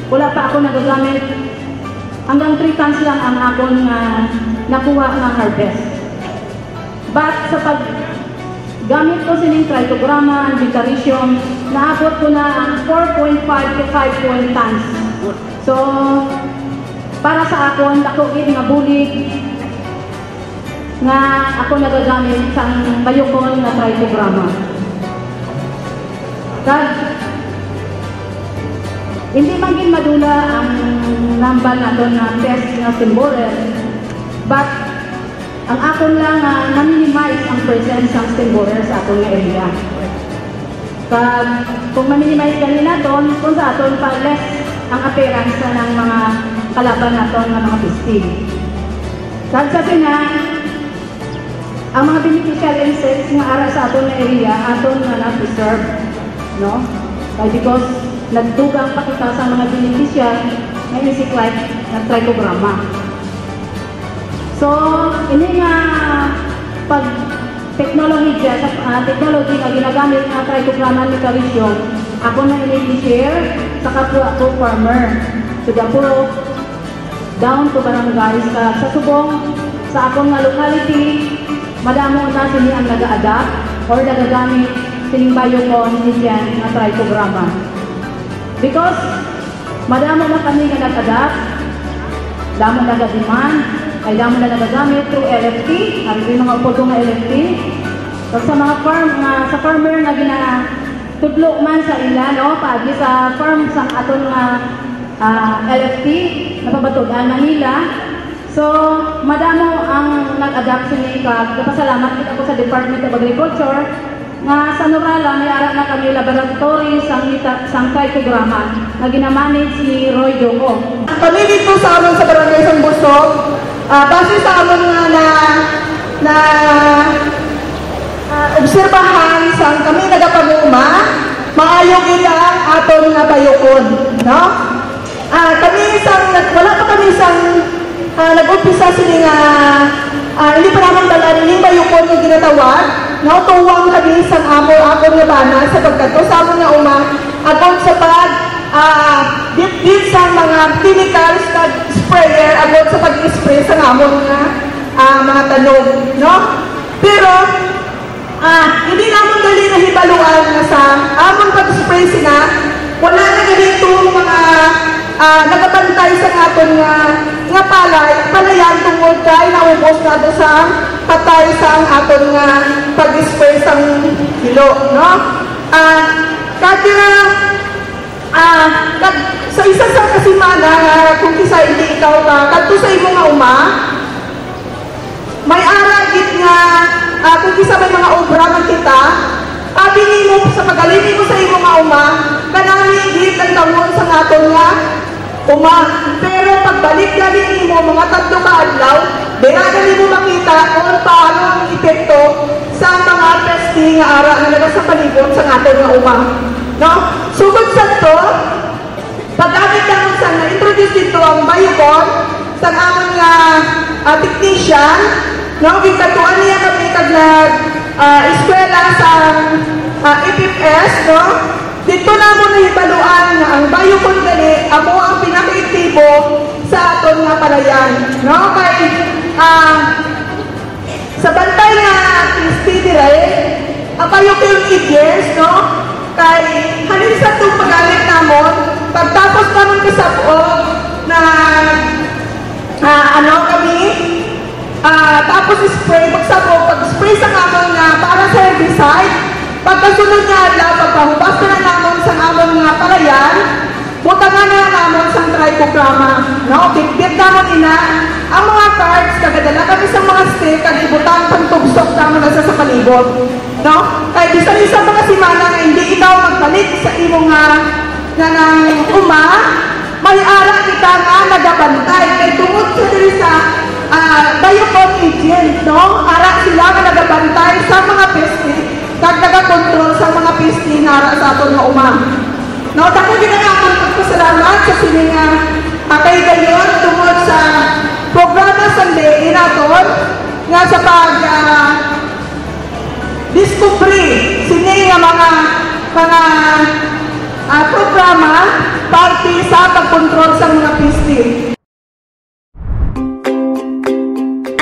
wala pa ako nagagamit. Hanggang 3 tons lang ang akong nakuha ng harvest. But sa paggamit ko sining trichogramma and vitarium, naabot ko na ang 4.5 to 5 tons. So, para sa akon, ako nga bulig nga ako nagagamit sa bayokon na trichogramma. Kag hindi man gin madula ang nambal naton na pest nga stemborer, but ang akon lang na-minimize ang presence ng stemborer sa aton nga area. Kag kung ma-minimize gani naton, kung sa aton pa less ang appearance ng mga kalaban naton nga mga pestig. Kag sa sina, ang mga beneficial insects nga ara sa aton nga area, aton nga na-preserve, no? Kaya because nagdugang pa kita sa mga beneficial na insect like na trichogramma. So, ini nga pag technology na ginagamit na trichogramma ni Vitarium, ako na ini-share sa kapwa ko farmer to the puro down to barangays sa subong sa akong nga locality, madamo na sini ang nag-a-adapt or nagagamit sining biocon niyan na trichogramma. Because madamo na kami nga nag-adapt, damo na nag-demand, ay damo na nagagamit through LFT, ang mga upo nga LFT. So sa mga sa farmer na ginatudlo man sa ila, no, paagi sa farm sa aton nga LFT, napabatugan Manila. So, madamo ang nag-adapt sini kag napasalamat kita ko sa Department of Agriculture nga sa Norala may ara na kami laboratory sang programa nga ginamanage ni Roy Doko. Kami dito sa amon sa Barangay San Busog, base sa amon na obserbahan sang kami nagapamuma, maayo gid ang aton nga bayokon, no? Kami wala pa kami nag-umpisa sila nga hindi pa naman dalaan yung bayukon yung ginatawag na tuwang kami sa amon nga bana sa pagkato sa amon nga agong sa pag dit sa mga chemicals na sprayer agong sa pag-spray sa amon nga mga tanog, no? Pero hindi naman dali na hibaluan na sa amon pag-spray sila, wala na ganito mga nagabantay sa aton nga palayan tungod kay naubos na do sa patay sa ang aton nga pag-spray sang kilo, no? Sa isa sa kasimana kung kisa hindi ikaw kadto sa imo nga uma, may aragit nga kung kisa may mga obra man kita, abinin mo sa pagalini mo sa imo nga uma, kanangigit ang tawon sa aton nga uma. Pero pagbalik galing mo mga 3 ka adlaw, dira mo makita kung paano ang epekto sa mga pesti nga ara nga naga sa palibot sa aton nga uma, no? Sugod sa to, pag-amit lang sa na-introduce dito ang bayukon sa amon nga technician, no? Gikatuan niya kami kag eskwela sa EPFS, no? Dito na mo nahibaluan nga ang bayukon gali amo ang pinaka-aktibo sa aton nga palayan, no? Kay sa bantay nga Christy dire, ang bayukon years, no? Kay halin sa itong pag-alit namon, pagtapos naman kasapon na kami tapos spray, pag-spray sa amon nga para sa herbicide, pagkasunod nga adlaw, pagpahubas na namon sa amon nga palayan, butangan na namon sa trichogramma, no? Bit namon ina ang mga cards, kagadala kami sa mga stick, at ibutang pagtugsok namon na sa palibot, no? Kaya bisa mga simana nga hindi ikaw magbalik sa imo nga nang uma, may ara kita nga nagabantay, kay tungod sa diri sa bayukon agent, no? Ara sila nga nagabantay sa mga pesti, kag nagakontrol sa mga pesti nga ara sa aton nga uma. No, dako ginagakon pagpasalamat sa sini nga kay gayon tungod sa programa sa DAI naton nga sa pag discovery sini nga mga programa parte sa pagkontrol sa mga pesti.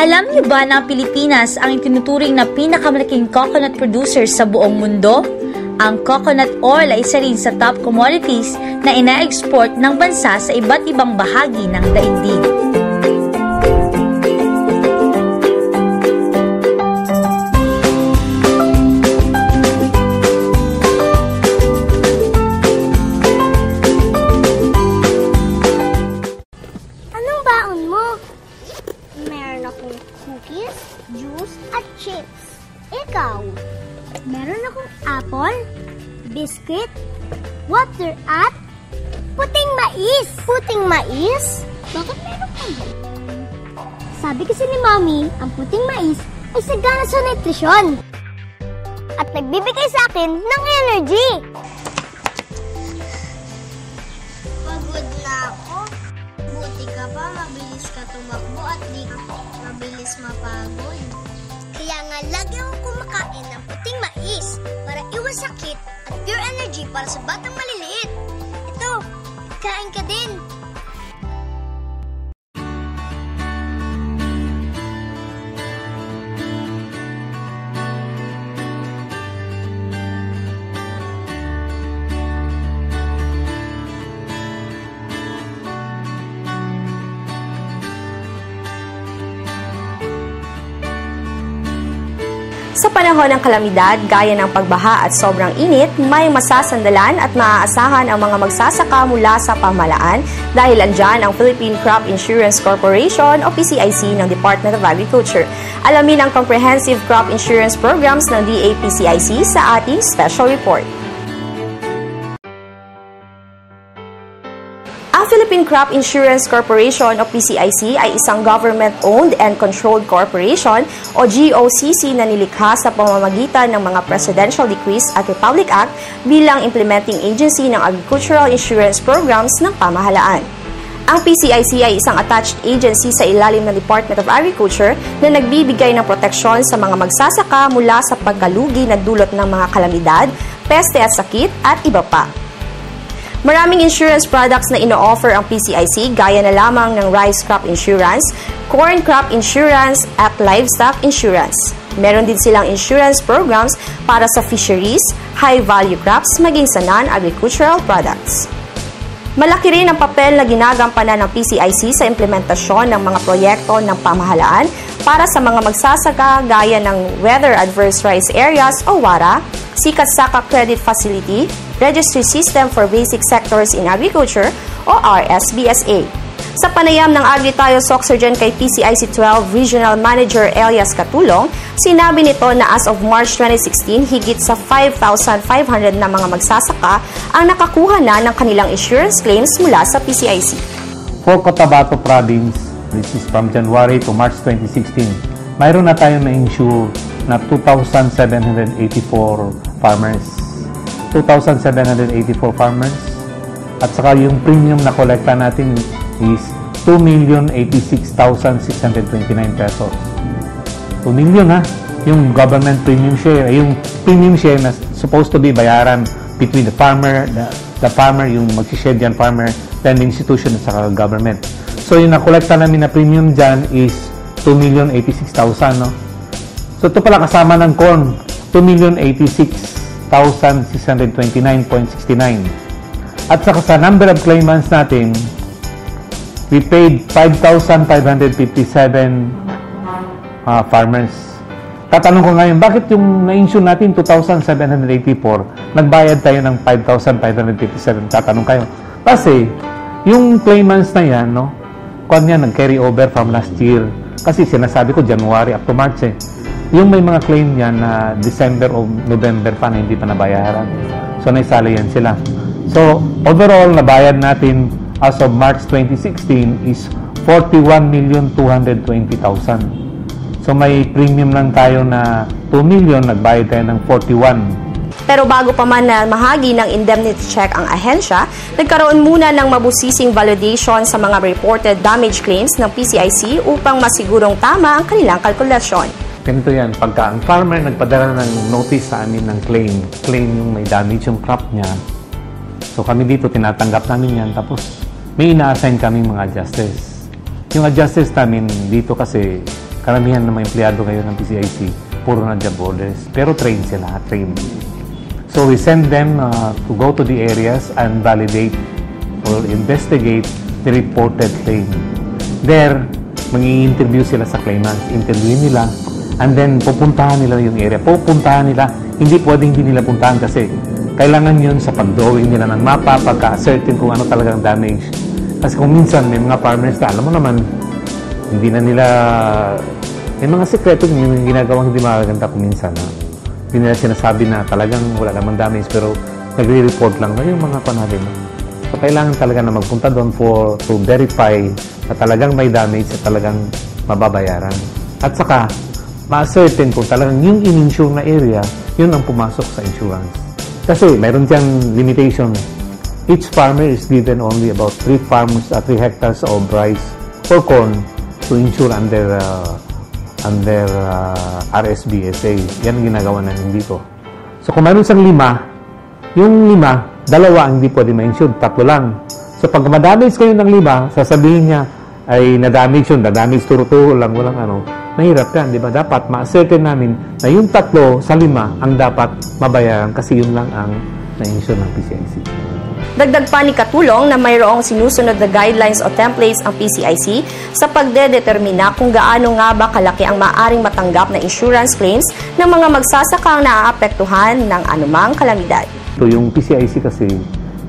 Alam niyo ba na ang Pilipinas ang itinuturing na pinakamalaking coconut producer sa buong mundo? Ang coconut oil ay isa rin sa top commodities na ina-export ng bansa sa iba't ibang bahagi ng daigdig. Anong baon mo? Meron akong cookies, juice, at chips. Ikaw? Meron akong apple, biscuit, water at puting mais. Puting mais? Bakit meron ka ba? Sabi kasi ni Mami, ang puting mais ay sagana sa nutrisyon. At nagbibigay sa akin ng energy. Pagod na ako. Buti ka pa, mabilis ka tumakbo at di ka mabilis mapagod. Kaya nga lagi akong kumakain ng puting mais para iwas sakit at pure energy para sa batang maliliit. Ito, kain ka din. Sa panahon ng kalamidad, gaya ng pagbaha at sobrang init, may masasandalan at maaasahan ang mga magsasaka mula sa pamahalaan dahil andyan ang Philippine Crop Insurance Corporation o PCIC ng Department of Agriculture. Alamin ang comprehensive crop insurance programs ng DA-PCIC sa ating special report. Ang Philippine Crop Insurance Corporation o PCIC ay isang government-owned and controlled corporation o GOCC na nilikha sa pamamagitan ng mga Presidential Decrees at Republic Act bilang implementing agency ng agricultural insurance programs ng pamahalaan. Ang PCIC ay isang attached agency sa ilalim ng Department of Agriculture na nagbibigay ng proteksyon sa mga magsasaka mula sa pagkalugi na dulot ng mga kalamidad, peste at sakit at iba pa. Maraming insurance products na ino-offer ang PCIC gaya na lamang ng rice crop insurance, corn crop insurance at livestock insurance. Meron din silang insurance programs para sa fisheries, high-value crops, maging sa non-agricultural products. Malaki rin ang papel na ginagampanan ng PCIC sa implementasyon ng mga proyekto ng pamahalaan para sa mga magsasaka gaya ng Weather Adverse Rice Areas o WARA, Sikat Saka Credit Facility, Registry System for Basic Sectors in Agriculture o RSBSA. Sa panayam ng Agri-Tayo Soxergen kay PCIC 12 Regional Manager Elias Katulong, sinabi nito na as of March 2016, higit sa 5,500 na mga magsasaka ang nakakuha na ng kanilang insurance claims mula sa PCIC. For Cotabato Province, which is from January to March 2016, mayroon na tayo na-insure na 2,784 farmers. 2,784 farmers. At saka yung premium na kolekta natin is 2,086,629 pesos. 2 million ha, yung government premium share, yung premium share na supposed to be bayaran between the farmer, the farmer, yung mag-share dyan farmer, then the institution at saka government. So yung nakolekta namin na premium dyan is 2,086,000, no? So ito pala kasama ng corn, 2,086,629.69. At saka sa number of claimants natin, we paid 5,557 farmers. Tatanong ko ngayon, bakit yung na-insure natin 2,784, nagbayad tayo ng 5,557? Tatanong kayo. Kasi, yung claimants na yan, no, kanya nag-carry over from last year. Kasi sinasabi ko, January up to March eh. Yung may mga claim yan na December o November pa na hindi pa nabayaran. So, naisali yan sila. So, overall, nabayad natin as of March 2016 is 41,220,000. So, may premium lang tayo na 2 million, nagbayad tayo ng 41. Pero bago pa man na mahagi ng indemnity check ang ahensya, nagkaroon muna ng mabusising validation sa mga reported damage claims ng PCIC upang masigurong tama ang kanilang kalkulasyon. Ganito yan, pagka ang farmer nagpadala ng notice sa amin ng claim yung may damage yung crop niya, so kami dito tinatanggap namin yan, tapos may ina-assign kami mga adjusters. Yung adjusters namin dito kasi karamihan ng mga empleyado ngayon ng PCIC, puro na job orders, pero train sila, train. So we send them to go to the areas and validate or investigate the reported claim. There, mag-i-interview sila sa claimants, interview nila, and then pupuntahan nila yung area. Pupuntahan nila, hindi pwedeng hindi nila puntahan kasi kailangan yun sa pag-drawing nila ng mapa, pagka-certain kung ano talagang damage. Kasi kung minsan may mga farmers na, alam mo naman, hindi na nila, may mga sekreto yung ginagawang hindi magaganda kung minsan. Hindi nila sinasabi na talagang wala namang damage, pero nagre-report lang na yung mga panahon. So kailangan talaga na magpunta doon to verify na talagang may damage at talagang mababayaran. At saka, ma-certain kung talagang yung in-insure na area, yun ang pumasok sa insurance. Kasi mayroon diyang limitation. Each farmer is given only about 3 hectares of rice or corn to insure under RSBSA. Yan ang ginagawa namin dito. So kung mayroon siyang 5, yung 5, 2 ang hindi pwede ma-insure, 3 lang. So pag ma-damage kayo ng 5, sasabihin niya ay na-damage yun, na-damage turo-turo lang, walang ano. Mahirap yan, di ba? Dapat ma-certain namin na yung 3 sa 5 ang dapat mabayaran kasi yun lang ang na-insure ng PCIC. Dagdag pa ni Katulong na mayroong sinusunod na guidelines o templates ang PCIC sa pagdedetermina kung gaano nga ba kalaki ang maaring matanggap na insurance claims ng mga magsasakang naaapektuhan ng anumang kalamidad. So yung PCIC kasi,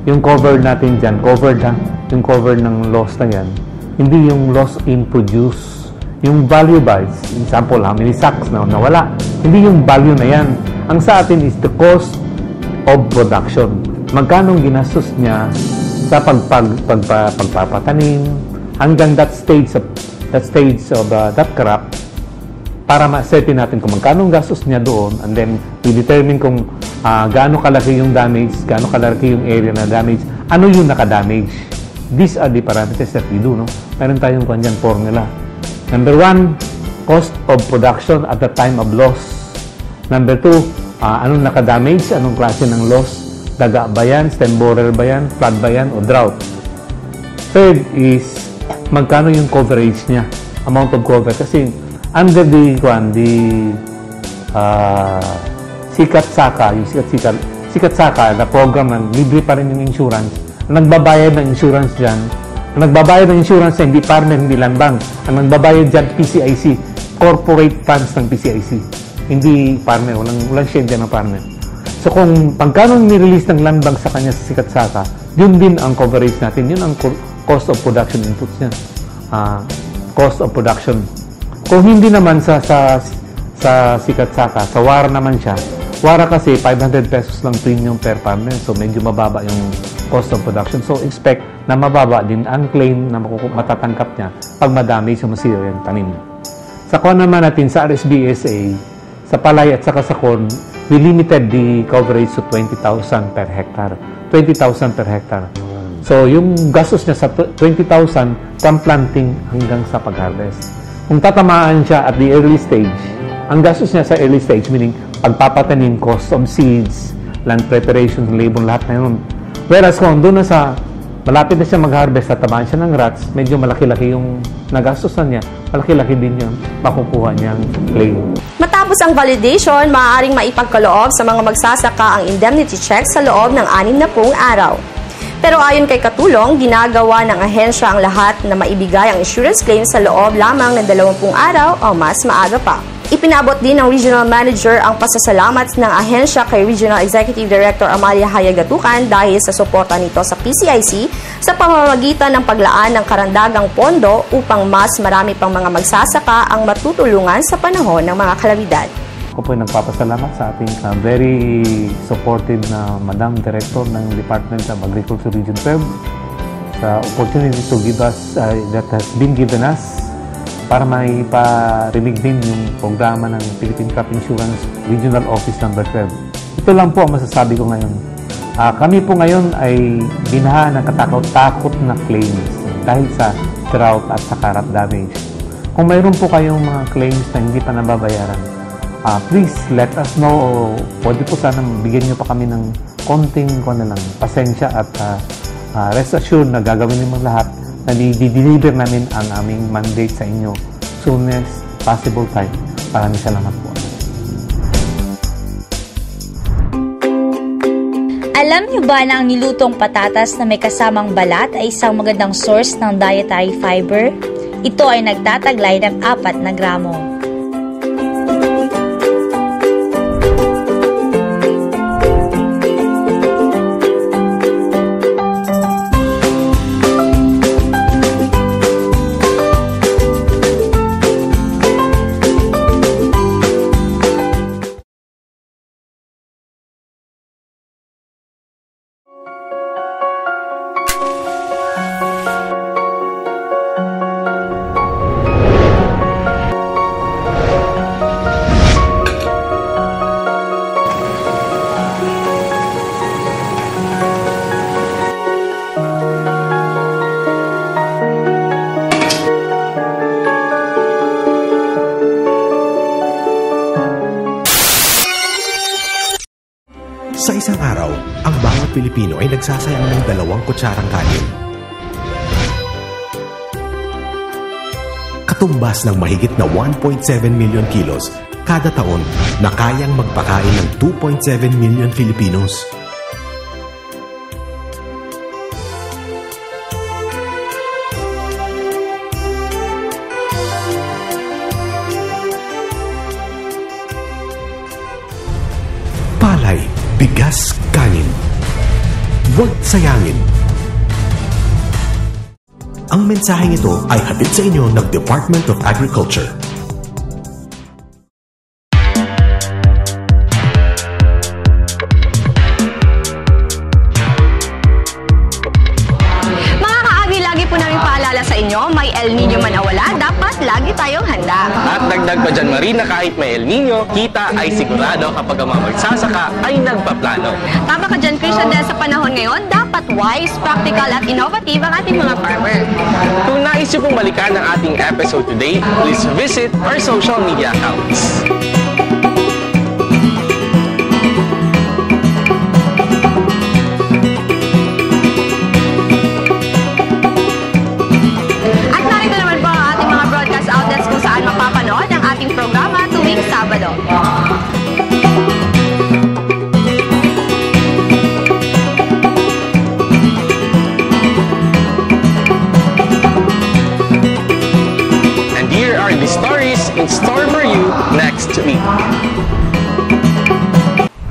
yung cover natin dyan, covered ha, yung cover ng loss na yan, hindi yung loss in produce. Yung value by, example, how many sacks na nawala, hindi yung value na yan. Ang sa atin is the cost of production. Magkano ginastos niya sa pagpapatanim hanggang that stage of that crop para ma-setting natin kung magkano gastos niya doon, and then we determine kung gaano kalaki yung damage, gaano kalaki yung area na damage, ano yung naka-damage. These are the parameters that we do, no? Meron tayong kanyan formula. Number 1, cost of production at the time of loss. Number 2, anong naka-damage, anong klase ng loss, daga ba yan, stem borer ba yan, flood ba yan, o drought. Third is, magkano yung coverage niya, amount of cover. Kasi under the Sikat Saka, yung Sikat Saka na program na libre pa rin yung insurance, nagbabayad ng insurance dyan, nagbabayad ng insurance hindi farmer, hindi land bank. Ang nagbabayad dyan, PCIC, corporate funds ng PCIC. Hindi farmer, walang share dyan ng farmer. So kung pagkano nirelease ng land bank sa kanya sa Sikat Saka, yun din ang coverage natin, yun ang cost of production inputs niya. Cost of production. Kung hindi naman sa Sikat Saka, sa Wara naman siya, Wara kasi 500 pesos lang premium per farmer, so medyo mababa yung cost of production. So expect na mababa din ang claim na matatangkap niya pag madami sa masira yung tanim. Sa kuha naman natin sa RSBSA, sa palay at saka sa corn, we limited the coverage to 20,000 per hectare. 20,000 per hectare. So yung gastos niya sa 20,000 from planting hanggang sa pag-harvest. Kung tatamaan siya at the early stage, ang gastos niya sa early stage, meaning pagpapatanim, cost of seeds, land preparation, labor, lahat na yun. Whereas kung doon na sa malapit na siya mag-harvest at tamaan siya ng rats, medyo malaki-laki yung nagastosan niya, malaki-laki din yung makukuha niyang claim. Matapos ang validation, maaaring maipagkaloob sa mga magsasaka ang indemnity check sa loob ng 60 araw. Pero ayon kay Katulong, ginagawa ng ahensya ang lahat na maibigay ang insurance claim sa loob lamang ng 20 araw o mas maaga pa. Ipinabot din ng Regional Manager ang pasasalamat ng ahensya kay Regional Executive Director Amalia Hayagatukan dahil sa suporta nito sa PCIC sa pamamagitan ng paglaan ng karandagang pondo upang mas marami pang mga magsasaka ang matutulungan sa panahon ng mga kalamidad. Ako po ay nagpapasalamat sa ating very supportive na Madam Director ng Department of Agriculture Region 12 sa opportunity to give us, that has been given us para maiparinig din yung programa ng Philippine Crop Insurance Regional Office number 12. Ito lang po ang masasabi ko ngayon. Kami po ngayon ay binaha ng katakot-takot na claims dahil sa drought at sa crop damage. Kung mayroon po kayong mga claims na hindi pa nababayaran, please let us know, o pwede po sana bigyan nyo pa kami ng konting pasensya at rest assured na gagawin naman lahat na di-deliver namin ang aming mandate sa inyo soonest possible time. Maraming salamat po. Alam niyo ba na ang nilutong patatas na may kasamang balat ay isang magandang source ng dietary fiber? Ito ay nagtataglay ng 4 na gramo. Sa isang araw, ang bawat Pilipino ay nagsasayang ng 2 kutsarang kanin. Katumbas ng mahigit na 1.7 million kilos kada taon na kayang magpakain ng 2.7 million Filipinos. palay, bigas, kanin. Huwag sayangin. Ang mensaheng ito ay hatid sa inyo ng Department of Agriculture. Sa inyo, may El Nino man o wala, dapat lagi tayong handa. At dagdag pa dyan, Marina, kahit may El Nino, kita ay sigurado kapag ang mga magsasaka ay nagpaplano. Tama ka dyan, Christian, dahil sa panahon ngayon, dapat wise, practical at innovative ang ating mga farmer. Kung nais nyo pong balikan ang ating episode today, please visit our social media accounts. Programa tuwing Sabado. And here are the stories in store for you next week.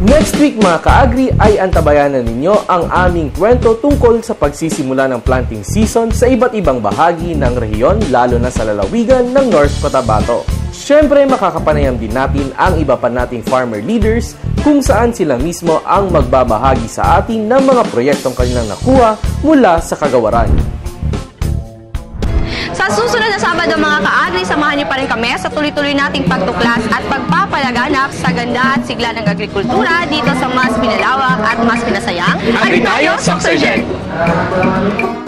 Next week mga ka-agri ay antabayanan ninyo ang aming kwento tungkol sa pagsisimula ng planting season sa iba't ibang bahagi ng rehiyon, lalo na sa lalawigan ng North Cotabato. Siyempre, makakapanayam din natin ang iba pa nating farmer leaders kung saan sila mismo ang magbabahagi sa atin ng mga proyektong kanilang nakuha mula sa kagawaran. Sa susunod na Sabado mga ka-agri, samahan niyo pa rin kami sa tuloy-tuloy nating pagtuklas at pagpapalaganap sa ganda at sigla ng agrikultura dito sa mas pinalawak at mas pinasayang Agri tayo, Soccer Gen!